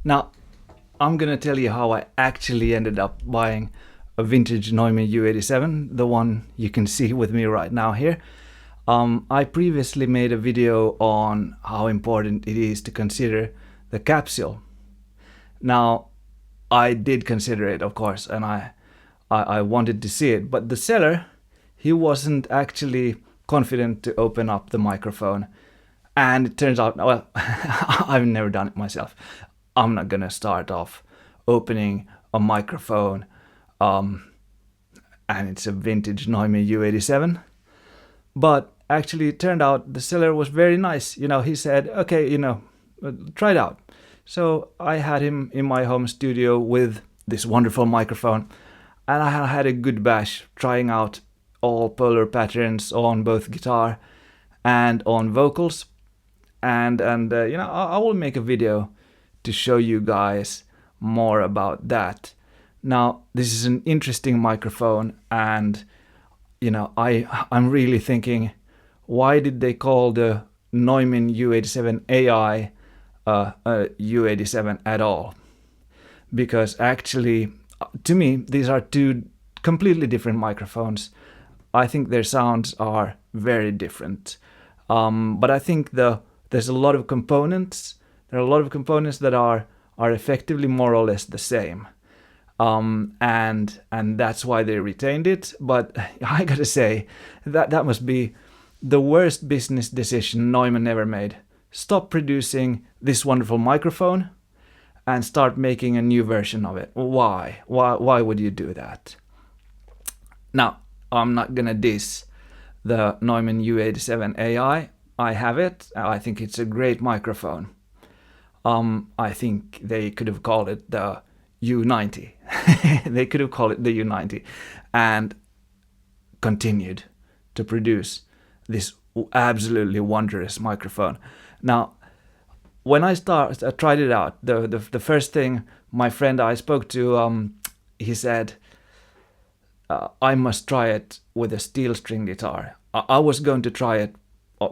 Now, I'm gonna tell you how I actually ended up buying a vintage Neumann U87, the one you can see with me right now here. I previously made a video on how important it is to consider the capsule. Now, I did consider it, of course, and I wanted to see it, but the seller, he wasn't actually confident to open up the microphone. And it turns out, well, I've never done it myself. I'm not gonna start off opening a microphone, and it's a vintage Neumann U87. But actually, it turned out the seller was very nice. He said, okay, try it out. So I had him in my home studio with this wonderful microphone, and I had a good bash trying out all polar patterns on both guitar and on vocals. And I will make a video to show you guys more about that. Now, this is an interesting microphone, and I'm really thinking, why did they call the Neumann U87 AI a U87 at all? Because actually, to me, these are two completely different microphones. I think their sounds are very different. But I think there's a lot of components. There are a lot of components that are effectively more or less the same. And that's why they retained it. But I gotta say, that must be the worst business decision Neumann ever made. Stop producing this wonderful microphone and start making a new version of it. Why? Why would you do that? Now, I'm not gonna diss the Neumann U87 AI. I have it. I think it's a great microphone. I think they could have called it the U90. They could have called it the U90 and continued to produce this absolutely wondrous microphone. Now, when I tried it out, the first thing my friend I spoke to, he said, I must try it with a steel string guitar. I was going to try it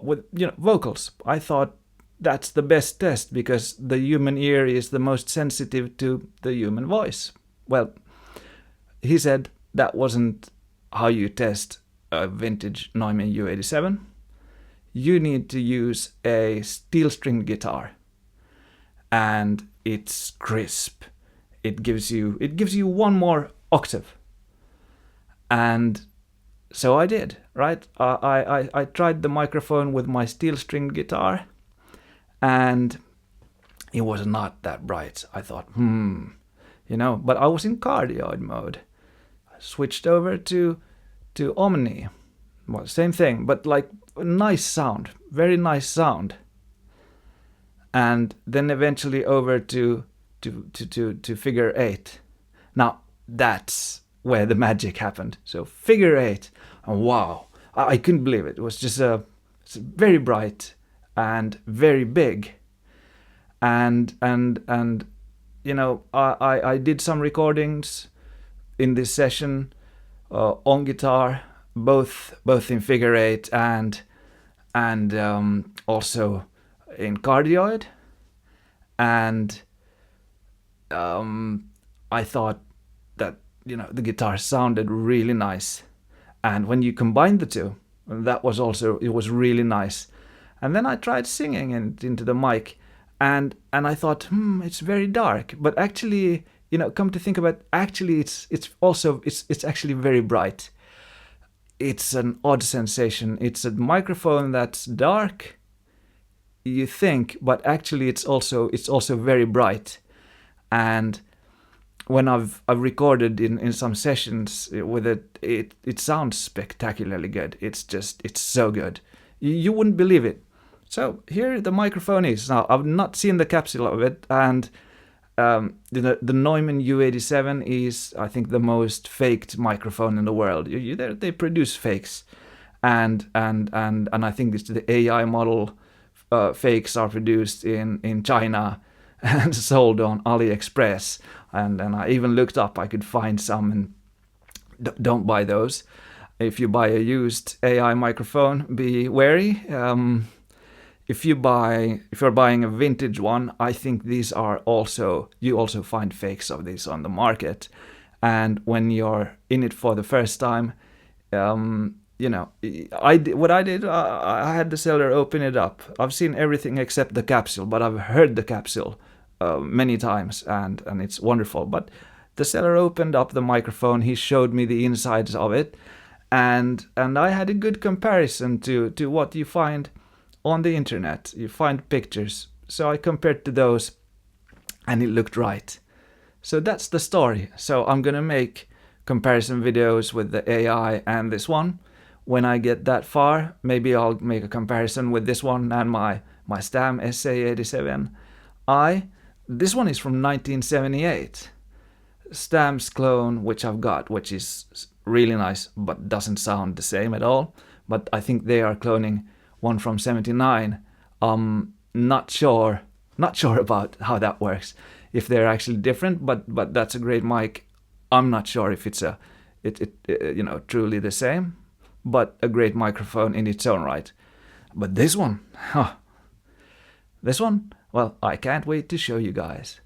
with vocals. I thought that's the best test because the human ear is the most sensitive to the human voice. Well, he said that wasn't how you test a vintage Neumann U87. You need to use a steel string guitar, and it's crisp. It gives you one more octave. And so I did, right? I tried the microphone with my steel string guitar, and it was not that bright. I thought, but I was in cardioid mode. I switched over to Omni. Well, same thing, but like nice sound, very nice sound. And then eventually over to figure 8. Now that's where the magic happened. So figure 8, and wow, I couldn't believe it. It was just it's very bright and very big. And I did some recordings in this session on guitar, both in figure 8 and also in cardioid. And I thought that the guitar sounded really nice, and when you combine the two, it was really nice. And then I tried singing into the mic, and I thought, it's very dark, but actually, come to think about it, actually it's actually very bright. It's an odd sensation. It's a microphone that's dark, you think, but actually it's also very bright. And when I've recorded in some sessions with it sounds spectacularly good. It's so good. You wouldn't believe it. So here the microphone is. Now, I've not seen the capsule of it, and the Neumann U87 is, I think, the most faked microphone in the world. They produce fakes, and I think it's the AI model fakes are produced in China and sold on AliExpress. And I even looked up, I could find some, and don't buy those. If you buy a used AI microphone, be wary. if you're buying a vintage one, I think these are also, you also find fakes of these on the market. And when you're in it for the first time, you know, I had the seller open it up. I've seen everything except the capsule, but I've heard the capsule many times, and it's wonderful. But the seller opened up the microphone, he showed me the insides of it, and I had a good comparison to what you find on the internet. You find pictures, so I compared to those, and it looked right. So that's the story. So I'm gonna make comparison videos with the AI and this one. When I get that far, maybe I'll make a comparison with this one and my Stam SA87i. This one is from 1978. Stam's clone, which I've got, which is really nice, but doesn't sound the same at all. But I think they are cloning one from 79. Not sure about how that works, if they're actually different, but that's a great mic. I'm not sure if it's you know, truly the same, but a great microphone in its own right. But this one, well, I can't wait to show you guys.